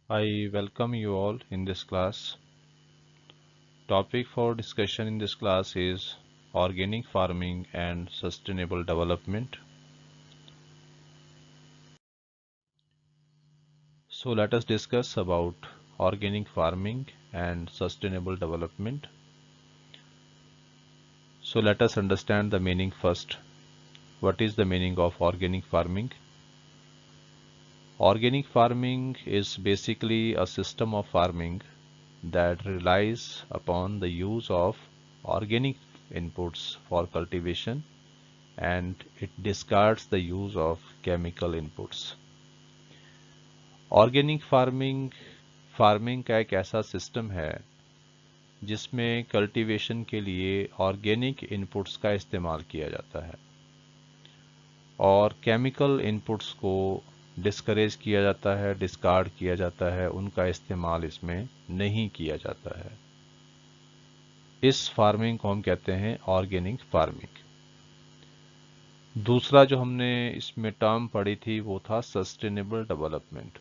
I welcome you all in this class. Topic for discussion in this class is organic farming and sustainable development. So let us discuss about organic farming and sustainable development. So let us understand the meaning first. What is the meaning of organic farming? Organic farming is basically a system of farming that relies upon the use of organic inputs for cultivation and it discards the use of chemical inputs. Organic farming का एक ऐसा system है जिसमें cultivation के लिए organic inputs का इस्तेमाल किया जाता है और केमिकल इनपुट्स को डिस्करेज किया जाता है, डिस्कार्ड किया जाता है, उनका इस्तेमाल इसमें नहीं किया जाता है। इस फार्मिंग को हम कहते हैं ऑर्गेनिक फार्मिंग। दूसरा जो हमने इसमें टर्म पढ़ी थी वो था सस्टेनेबल डेवलपमेंट।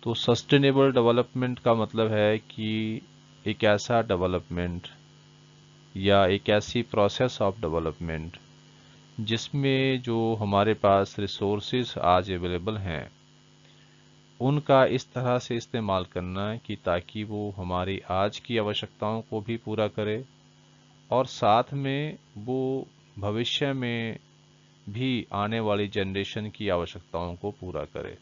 तो सस्टेनेबल डेवलपमेंट का मतलब है कि एक ऐसा डेवलपमेंट या एक ऐसी प्रोसेस ऑफ डेवलपमेंट जिसमें जो हमारे पास रिसोर्सेज आज अवेलेबल हैं उनका इस तरह से इस्तेमाल करना कि ताकि वो हमारी आज की आवश्यकताओं को भी पूरा करे और साथ में वो भविष्य में भी आने वाली जनरेशन की आवश्यकताओं को पूरा करे।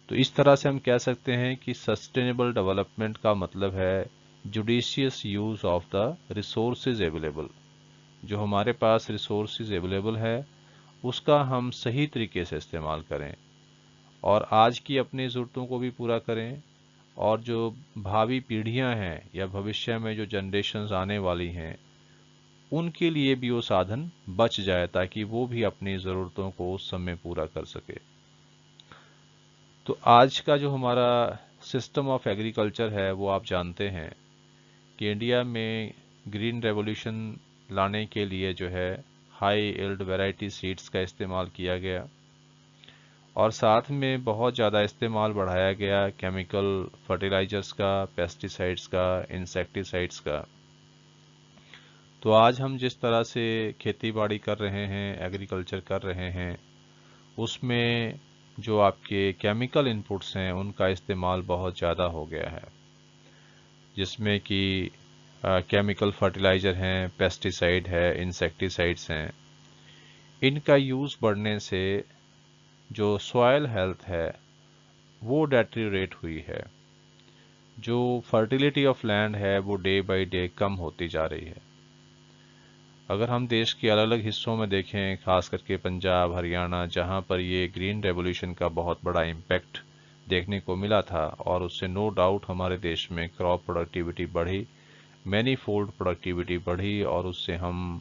तो इस तरह से हम कह सकते हैं कि सस्टेनेबल डेवलपमेंट का मतलब है judicious use of the resources available. जो हमारे पास रिसोर्सेज अवेलेबल है उसका हम सही तरीके से इस्तेमाल करें और आज की अपनी ज़रूरतों को भी पूरा करें और जो भावी पीढ़ियां हैं या भविष्य में जो जनरेशन्स आने वाली हैं उनके लिए भी वो साधन बच जाए ताकि वो भी अपनी ज़रूरतों को उस समय पूरा कर सके। तो आज का जो हमारा सिस्टम ऑफ एग्रीकल्चर है वो आप जानते हैं कि इंडिया में ग्रीन रेवोल्यूशन लाने के लिए जो है हाई यील्ड वैरायटी सीड्स का इस्तेमाल किया गया और साथ में बहुत ज़्यादा इस्तेमाल बढ़ाया गया केमिकल फर्टिलाइजर्स का, पेस्टिसाइड्स का, इंसेक्टिसाइड्स का। तो आज हम जिस तरह से खेती बाड़ी कर रहे हैं, एग्रीकल्चर कर रहे हैं, उसमें जो आपके केमिकल इनपुट्स हैं उनका इस्तेमाल बहुत ज़्यादा हो गया है, जिसमें कि केमिकल फर्टिलाइज़र हैं, पेस्टिसाइड है, इंसेक्टिसाइड्स हैं। इनका यूज़ बढ़ने से जो सॉयल हेल्थ है वो डेटेरियोरेट हुई है। जो फर्टिलिटी ऑफ लैंड है वो डे बाय डे कम होती जा रही है। अगर हम देश के अलग अलग हिस्सों में देखें, खास करके पंजाब, हरियाणा, जहां पर ये ग्रीन रेवोल्यूशन का बहुत बड़ा इम्पैक्ट देखने को मिला था और उससे नो डाउट हमारे देश में क्रॉप प्रोडक्टिविटी बढ़ी, मैनी फोल्ड प्रोडक्टिविटी बढ़ी और उससे हम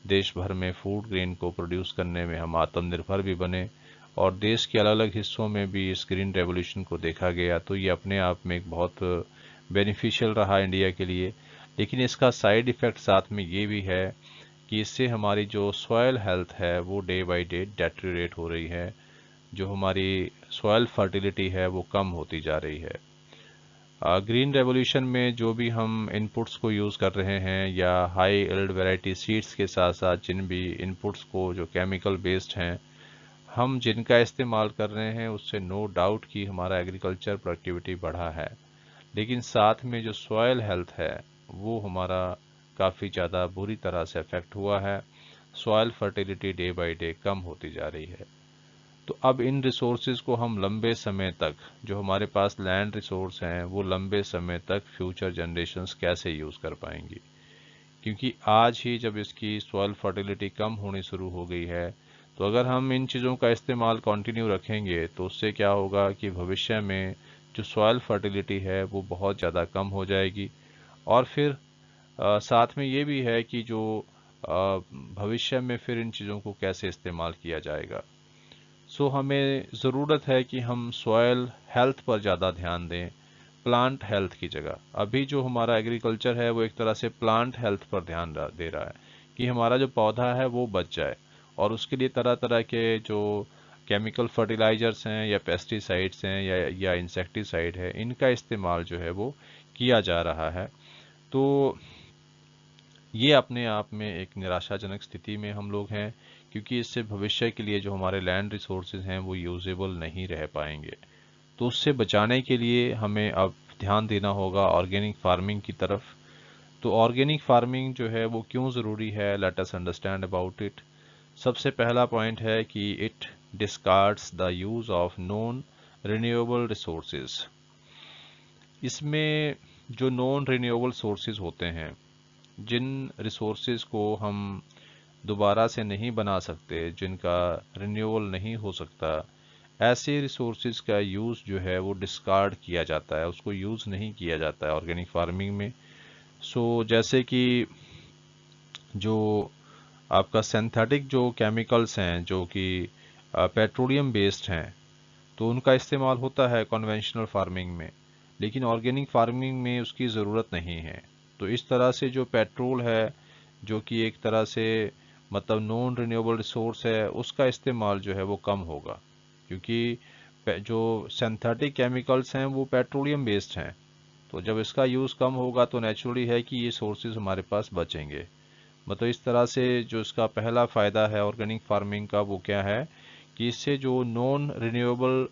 देश भर में फूड ग्रेन को प्रोड्यूस करने में हम आत्मनिर्भर भी बने और देश के अलग अलग हिस्सों में भी इस ग्रीन रेवोल्यूशन को देखा गया। तो ये अपने आप में एक बहुत बेनिफिशियल रहा इंडिया के लिए। लेकिन इसका साइड इफ़ेक्ट साथ में ये भी है कि इससे हमारी जो सॉयल हेल्थ है वो डे बाय डे डेटेरियोरेट हो रही है। जो हमारी सॉयल फर्टिलिटी है वो कम होती जा रही है। ग्रीन रेवोल्यूशन में जो भी हम इनपुट्स को यूज़ कर रहे हैं या हाई यील्ड वैरायटी सीड्स के साथ साथ जिन भी इनपुट्स को जो केमिकल बेस्ड हैं हम जिनका इस्तेमाल कर रहे हैं उससे नो डाउट कि हमारा एग्रीकल्चर प्रोडक्टिविटी बढ़ा है, लेकिन साथ में जो सॉयल हेल्थ है वो हमारा काफ़ी ज़्यादा बुरी तरह से अफेक्ट हुआ है। Soil fertility day by day कम होती जा रही है। तो अब इन रिसोर्सेज को हम लंबे समय तक, जो हमारे पास लैंड रिसोर्स हैं वो लंबे समय तक फ्यूचर जनरेशन्स कैसे यूज़ कर पाएंगी, क्योंकि आज ही जब इसकी सॉइल फर्टिलिटी कम होनी शुरू हो गई है तो अगर हम इन चीज़ों का इस्तेमाल कंटिन्यू रखेंगे तो उससे क्या होगा कि भविष्य में जो सॉइल फर्टिलिटी है वो बहुत ज़्यादा कम हो जाएगी और फिर साथ में ये भी है कि जो भविष्य में फिर इन चीज़ों को कैसे इस्तेमाल किया जाएगा। सो हमें ज़रूरत है कि हम सॉयल हेल्थ पर ज़्यादा ध्यान दें प्लांट हेल्थ की जगह। अभी जो हमारा एग्रीकल्चर है वो एक तरह से प्लांट हेल्थ पर ध्यान दे रहा है कि हमारा जो पौधा है वो बच जाए और उसके लिए तरह तरह के जो केमिकल फर्टिलाइजर्स हैं या पेस्टिसाइड्स हैं या इंसेक्टिसाइड है, इनका इस्तेमाल जो है वो किया जा रहा है। तो ये अपने आप में एक निराशाजनक स्थिति में हम लोग हैं, क्योंकि इससे भविष्य के लिए जो हमारे लैंड रिसोर्सेज हैं वो यूजेबल नहीं रह पाएंगे। तो उससे बचाने के लिए हमें अब ध्यान देना होगा ऑर्गेनिक फार्मिंग की तरफ। तो ऑर्गेनिक फार्मिंग जो है वो क्यों ज़रूरी है, let us understand about it. सबसे पहला पॉइंट है कि it discards the use of non renewable resources. इसमें जो नॉन रिन्यूएबल सोर्सेज होते हैं, जिन रिसोर्सेज को हम दोबारा से नहीं बना सकते, जिनका रिन्यूअल नहीं हो सकता, ऐसे रिसोर्सेज का यूज़ जो है वो डिस्कार्ड किया जाता है, उसको यूज़ नहीं किया जाता है ऑर्गेनिक फार्मिंग में। जैसे कि जो आपका सिंथेटिक जो केमिकल्स हैं जो कि पेट्रोलियम बेस्ड हैं, तो उनका इस्तेमाल होता है कन्वेंशनल फार्मिंग में, लेकिन ऑर्गेनिक फार्मिंग में उसकी ज़रूरत नहीं है। तो इस तरह से जो पेट्रोल है, जो कि एक तरह से मतलब नॉन रिन्यूएबल रिसोर्स है, उसका इस्तेमाल जो है वो कम होगा, क्योंकि जो सिंथेटिक केमिकल्स हैं वो पेट्रोलियम बेस्ड हैं। तो जब इसका यूज़ कम होगा तो नेचुरली है कि ये सोर्सेज हमारे पास बचेंगे। मतलब इस तरह से जो इसका पहला फ़ायदा है ऑर्गेनिक फार्मिंग का, वो क्या है कि इससे जो नॉन रिन्यूएबल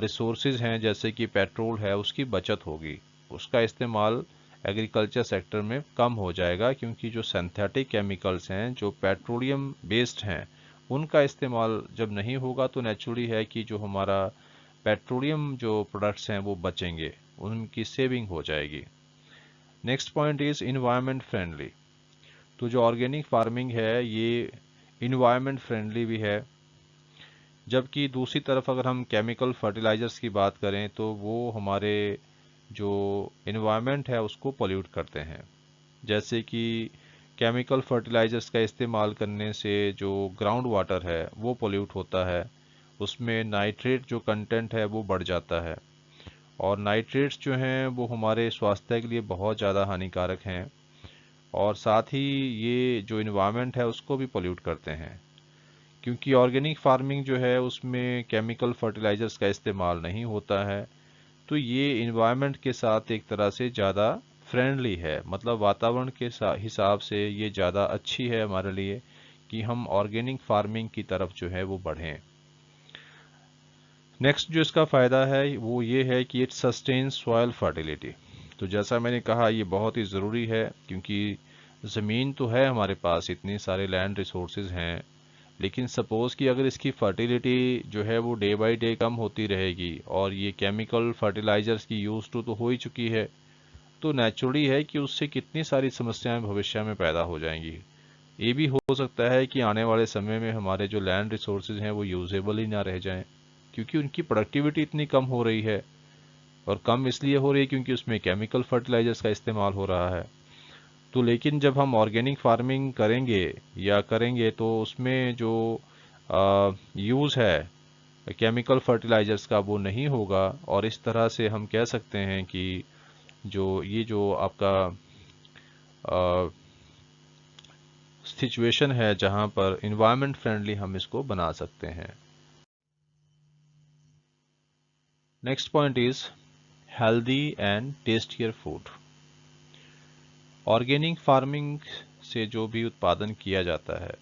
रिसोर्सेज हैं जैसे कि पेट्रोल है, उसकी बचत होगी, उसका इस्तेमाल एग्रीकल्चर सेक्टर में कम हो जाएगा, क्योंकि जो सिंथेटिक केमिकल्स हैं जो पेट्रोलियम बेस्ड हैं, उनका इस्तेमाल जब नहीं होगा तो नेचुरली है कि जो हमारा पेट्रोलियम जो प्रोडक्ट्स हैं वो बचेंगे, उनकी सेविंग हो जाएगी। Next point is environment friendly. तो जो ऑर्गेनिक फार्मिंग है ये इन्वायरमेंट फ्रेंडली भी है, जबकि दूसरी तरफ अगर हम केमिकल फर्टिलाइजर्स की बात करें तो वो हमारे जो इन्वायरमेंट है उसको पोल्यूट करते हैं। जैसे कि केमिकल फर्टिलाइजर्स का इस्तेमाल करने से जो ग्राउंड वाटर है वो पोल्यूट होता है, उसमें नाइट्रेट जो कंटेंट है वो बढ़ जाता है, और नाइट्रेट्स जो हैं वो हमारे स्वास्थ्य के लिए बहुत ज़्यादा हानिकारक हैं, और साथ ही ये जो इन्वायरमेंट है उसको भी पोल्यूट करते हैं। क्योंकि ऑर्गेनिक फार्मिंग जो है उसमें केमिकल फर्टिलाइजर्स का इस्तेमाल नहीं होता है, तो ये इन्वायरमेंट के साथ एक तरह से ज़्यादा फ्रेंडली है, मतलब वातावरण के हिसाब से ये ज़्यादा अच्छी है हमारे लिए कि हम ऑर्गेनिक फार्मिंग की तरफ जो है वो बढ़ें। नेक्स्ट जो इसका फ़ायदा है वो ये है कि इट सस्टेन्स सॉयल फर्टिलिटी। तो जैसा मैंने कहा ये बहुत ही ज़रूरी है, क्योंकि ज़मीन तो है हमारे पास, इतने सारे लैंड रिसोर्सेज हैं, लेकिन सपोज़ कि अगर इसकी फर्टिलिटी जो है वो डे बाय डे कम होती रहेगी, और ये केमिकल फर्टिलाइजर्स की यूज़ तो हो ही चुकी है, तो नेचुरली है कि उससे कितनी सारी समस्याएं भविष्य में पैदा हो जाएंगी। ये भी हो सकता है कि आने वाले समय में हमारे जो लैंड रिसोर्सेज हैं वो यूजेबल ही ना रह जाएं, क्योंकि उनकी प्रोडक्टिविटी इतनी कम हो रही है, और कम इसलिए हो रही है क्योंकि उसमें केमिकल फर्टिलाइजर्स का इस्तेमाल हो रहा है। तो लेकिन जब हम ऑर्गेनिक फार्मिंग करेंगे तो उसमें जो यूज़ है केमिकल फर्टिलाइजर्स का वो नहीं होगा, और इस तरह से हम कह सकते हैं कि जो आपका सिचुएशन है जहां पर इन्वायरमेंट फ्रेंडली हम इसको बना सकते हैं। Next point is healthy and tastier food. Organic farming से जो भी उत्पादन किया जाता है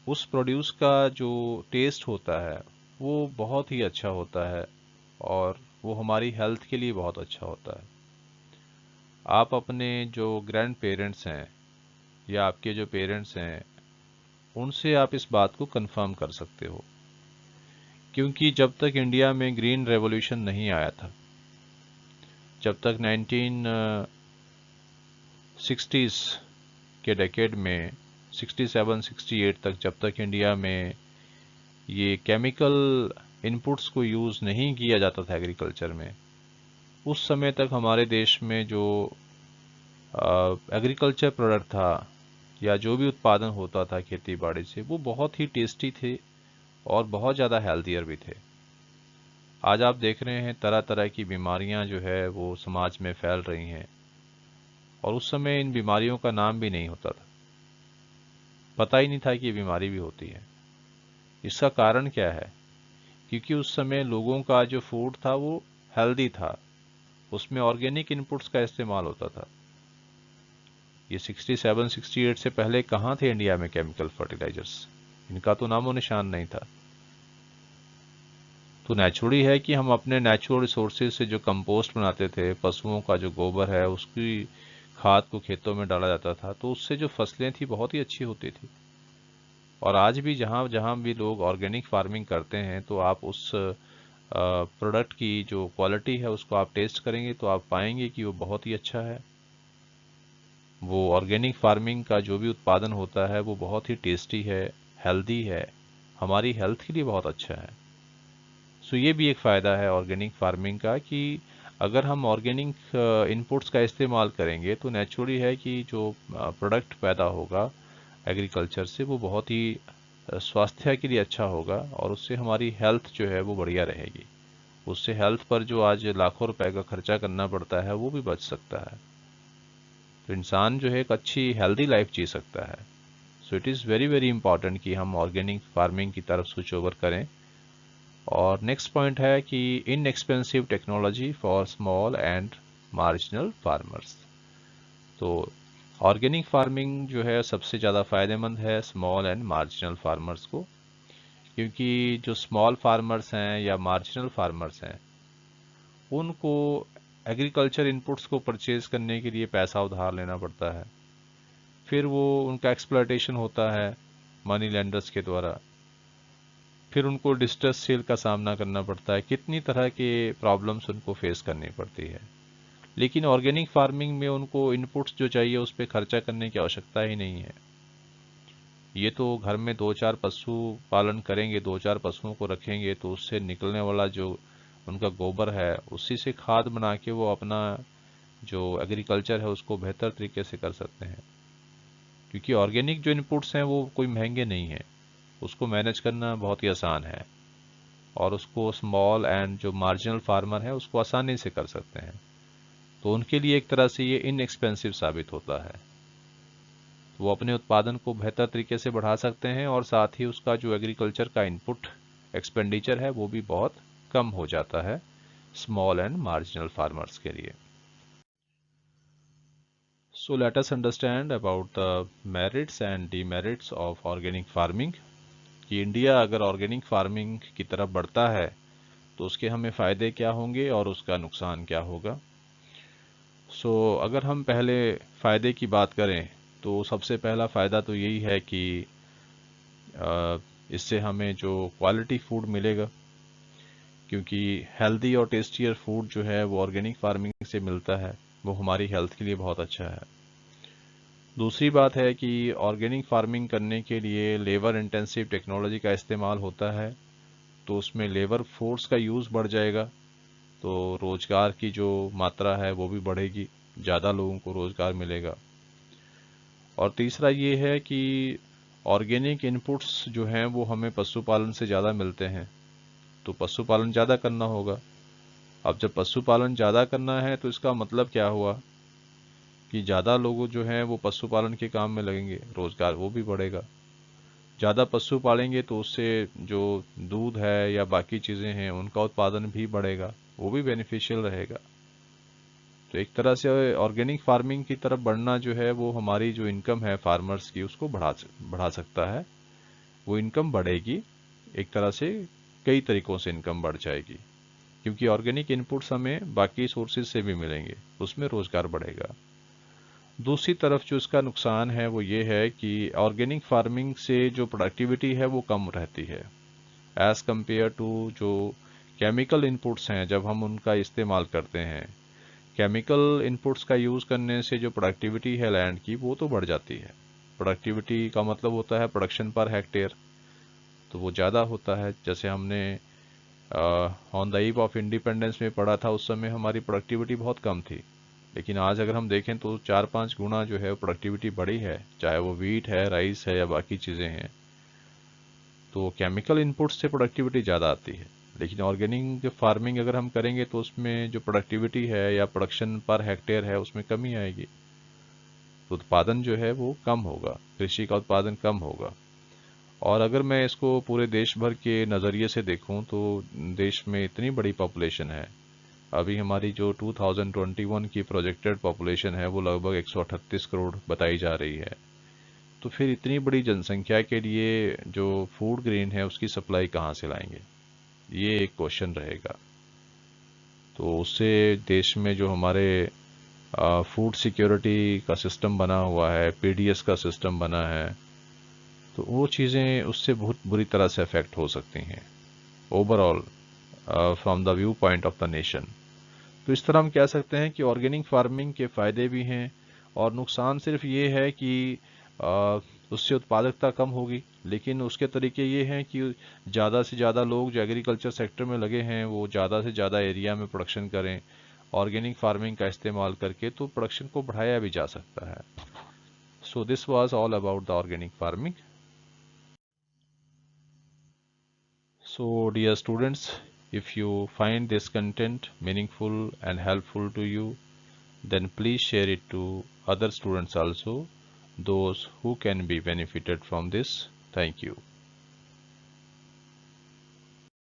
उस प्रोड्यूस का जो टेस्ट होता है वो बहुत ही अच्छा होता है, और वो हमारी हेल्थ के लिए बहुत अच्छा होता है। आप अपने जो ग्रैंड पेरेंट्स हैं या आपके जो पेरेंट्स हैं उनसे आप इस बात को कंफर्म कर सकते हो, क्योंकि जब तक इंडिया में ग्रीन रेवोल्यूशन नहीं आया था, जब तक 1960s के डेकेड में 67-68 तक, जब तक इंडिया में ये केमिकल इनपुट्स को यूज़ नहीं किया जाता था एग्रीकल्चर में, उस समय तक हमारे देश में जो एग्रीकल्चर प्रोडक्ट था या जो भी उत्पादन होता था खेती बाड़ी से, वो बहुत ही टेस्टी थे और बहुत ज़्यादा हेल्थियर भी थे। आज आप देख रहे हैं तरह तरह की बीमारियां जो है वो समाज में फैल रही हैं, और उस समय इन बीमारियों का नाम भी नहीं होता था, पता ही नहीं था कि ये बीमारी भी होती है। इसका कारण क्या है? क्योंकि उस समय लोगों का जो फूड था वो हेल्दी था, उसमें ऑर्गेनिक इनपुट्स का इस्तेमाल होता था। ये 67 68 से पहले कहाँ थे इंडिया में केमिकल फर्टिलाइजर्स? इनका तो नामो निशान नहीं था। तो नेचुरली है कि हम अपने नेचुरल रिसोर्सेज से जो कंपोस्ट बनाते थे, पशुओं का जो गोबर है उसकी खाद को खेतों में डाला जाता था, तो उससे जो फसलें थी बहुत ही अच्छी होती थी। और आज भी जहाँ जहाँ भी लोग ऑर्गेनिक फार्मिंग करते हैं, तो आप उस प्रोडक्ट की जो क्वालिटी है उसको आप टेस्ट करेंगे तो आप पाएंगे कि वो बहुत ही अच्छा है। वो ऑर्गेनिक फार्मिंग का जो भी उत्पादन होता है वो बहुत ही टेस्टी है, हेल्दी है, हमारी हेल्थ के लिए बहुत अच्छा है। सो ये भी एक फ़ायदा है ऑर्गेनिक फार्मिंग का कि अगर हम ऑर्गेनिक इनपुट्स का इस्तेमाल करेंगे तो नेचुरली है कि जो प्रोडक्ट पैदा होगा एग्रीकल्चर से वो बहुत ही स्वास्थ्य के लिए अच्छा होगा, और उससे हमारी हेल्थ जो है वो बढ़िया रहेगी। उससे हेल्थ पर जो आज लाखों रुपए का खर्चा करना पड़ता है वो भी बच सकता है। तो इंसान जो है एक अच्छी हेल्दी लाइफ जी सकता है। So it is very very important कि हम ऑर्गेनिक फार्मिंग की तरफ स्विच ओवर करें। और नेक्स्ट पॉइंट है कि inexpensive technology for small and marginal farmers. तो ऑर्गेनिक फार्मिंग जो है सबसे ज़्यादा फ़ायदेमंद है स्मॉल एंड मार्जिनल फार्मर्स को, क्योंकि जो स्मॉल फार्मर्स हैं या मार्जिनल फार्मर्स हैं उनको एग्रीकल्चर इनपुट्स को परचेज करने के लिए पैसा उधार लेना पड़ता है, फिर वो उनका एक्सप्लॉयटेशन होता है मनी लेंडर्स के द्वारा, फिर उनको डिस्ट्रेस सेल का सामना करना पड़ता है, कितनी तरह के प्रॉब्लम्स उनको फेस करनी पड़ती है। लेकिन ऑर्गेनिक फार्मिंग में उनको इनपुट्स जो चाहिए उस पर खर्चा करने की आवश्यकता ही नहीं है। ये तो घर में दो चार पशु पालन करेंगे, दो चार पशुओं को रखेंगे तो उससे निकलने वाला जो उनका गोबर है उसी से खाद बना के वो अपना जो एग्रीकल्चर है उसको बेहतर तरीके से कर सकते हैं। क्योंकि ऑर्गेनिक जो इनपुट्स हैं वो कोई महंगे नहीं हैं, उसको मैनेज करना बहुत ही आसान है, और उसको स्मॉल एंड जो मार्जिनल फार्मर है उसको आसानी से कर सकते हैं। तो उनके लिए एक तरह से ये इनएक्सपेंसिव साबित होता है। वो अपने उत्पादन को बेहतर तरीके से बढ़ा सकते हैं, और साथ ही उसका जो एग्रीकल्चर का इनपुट एक्सपेंडिचर है वो भी बहुत कम हो जाता है स्मॉल एंड मार्जिनल फार्मर्स के लिए। So let us understand about the merits and demerits of organic farming। कि इंडिया अगर ऑर्गेनिक फार्मिंग की तरफ बढ़ता है तो उसके हमें फ़ायदे क्या होंगे और उसका नुकसान क्या होगा। अगर हम पहले फ़ायदे की बात करें तो सबसे पहला फ़ायदा तो यही है कि इससे हमें जो क्वालिटी फूड मिलेगा, क्योंकि हेल्दी और टेस्टियर फूड जो है वो ऑर्गेनिक फार्मिंग से मिलता है, वो हमारी हेल्थ के लिए बहुत अच्छा है। दूसरी बात है कि ऑर्गेनिक फार्मिंग करने के लिए लेबर इंटेंसिव टेक्नोलॉजी का इस्तेमाल होता है, तो उसमें लेबर फोर्स का यूज़ बढ़ जाएगा, तो रोज़गार की जो मात्रा है वो भी बढ़ेगी, ज़्यादा लोगों को रोज़गार मिलेगा। और तीसरा ये है कि ऑर्गेनिक इनपुट्स जो हैं वो हमें पशुपालन से ज़्यादा मिलते हैं, तो पशुपालन ज़्यादा करना होगा। अब जब पशुपालन ज़्यादा करना है तो इसका मतलब क्या हुआ कि ज़्यादा लोग जो हैं वो पशुपालन के काम में लगेंगे, रोज़गार वो भी बढ़ेगा। ज़्यादा पशु पालेंगे तो उससे जो दूध है या बाकी चीज़ें हैं उनका उत्पादन भी बढ़ेगा, वो भी बेनिफिशियल रहेगा। तो एक तरह से ऑर्गेनिक फार्मिंग की तरफ बढ़ना जो है वो हमारी जो इनकम है फार्मर्स की उसको बढ़ा सकता है। वो इनकम बढ़ेगी, एक तरह से कई तरीकों से इनकम बढ़ जाएगी, क्योंकि ऑर्गेनिक इनपुट्स हमें बाकी सोर्सेज से भी मिलेंगे, उसमें रोज़गार बढ़ेगा। दूसरी तरफ जो इसका नुकसान है वो ये है कि ऑर्गेनिक फार्मिंग से जो प्रोडक्टिविटी है वो कम रहती है एज़ कम्पेयर टू जो केमिकल इनपुट्स हैं। जब हम उनका इस्तेमाल करते हैं, केमिकल इनपुट्स का यूज़ करने से जो प्रोडक्टिविटी है लैंड की वो तो बढ़ जाती है। प्रोडक्टिविटी का मतलब होता है प्रोडक्शन पर हेक्टेयर, तो वो ज़्यादा होता है। जैसे हमने on the eve of independence में पढ़ा था, उस समय हमारी प्रोडक्टिविटी बहुत कम थी, लेकिन आज अगर हम देखें तो 4-5 गुना जो है प्रोडक्टिविटी बढ़ी है, चाहे वो वीट है, राइस है या बाकी चीज़ें हैं। तो केमिकल इनपुट से प्रोडक्टिविटी ज़्यादा आती है, लेकिन ऑर्गेनिक फार्मिंग अगर हम करेंगे तो उसमें जो प्रोडक्टिविटी है या प्रोडक्शन पर हेक्टेयर है उसमें कमी आएगी, तो उत्पादन जो है वो कम होगा, कृषि का उत्पादन कम होगा। और अगर मैं इसको पूरे देश भर के नज़रिए से देखूं तो देश में इतनी बड़ी पॉपुलेशन है। अभी हमारी जो 2021 की प्रोजेक्टेड पॉपुलेशन है वो लगभग 138 करोड़ बताई जा रही है। तो फिर इतनी बड़ी जनसंख्या के लिए जो फूड ग्रेन है उसकी सप्लाई कहाँ से लाएंगे, ये एक क्वेश्चन रहेगा। तो उससे देश में जो हमारे फूड सिक्योरिटी का सिस्टम बना हुआ है, पीडीएस का सिस्टम बना है, तो वो चीज़ें उससे बहुत बुरी तरह से अफेक्ट हो सकती हैं overall from the view point of the nation. तो इस तरह हम कह सकते हैं कि ऑर्गेनिक फार्मिंग के फ़ायदे भी हैं और नुकसान सिर्फ ये है कि उससे उत्पादकता कम होगी, लेकिन उसके तरीके ये हैं कि ज़्यादा से ज़्यादा लोग जो एग्रीकल्चर सेक्टर में लगे हैं वो ज़्यादा से ज़्यादा एरिया में प्रोडक्शन करें ऑर्गेनिक फार्मिंग का इस्तेमाल करके, तो प्रोडक्शन को बढ़ाया भी जा सकता है। So this was all about the organic farming. So, dear students, if you find this content meaningful and helpful to you, then please share it to other students also, those who can be benefited from this. Thank you.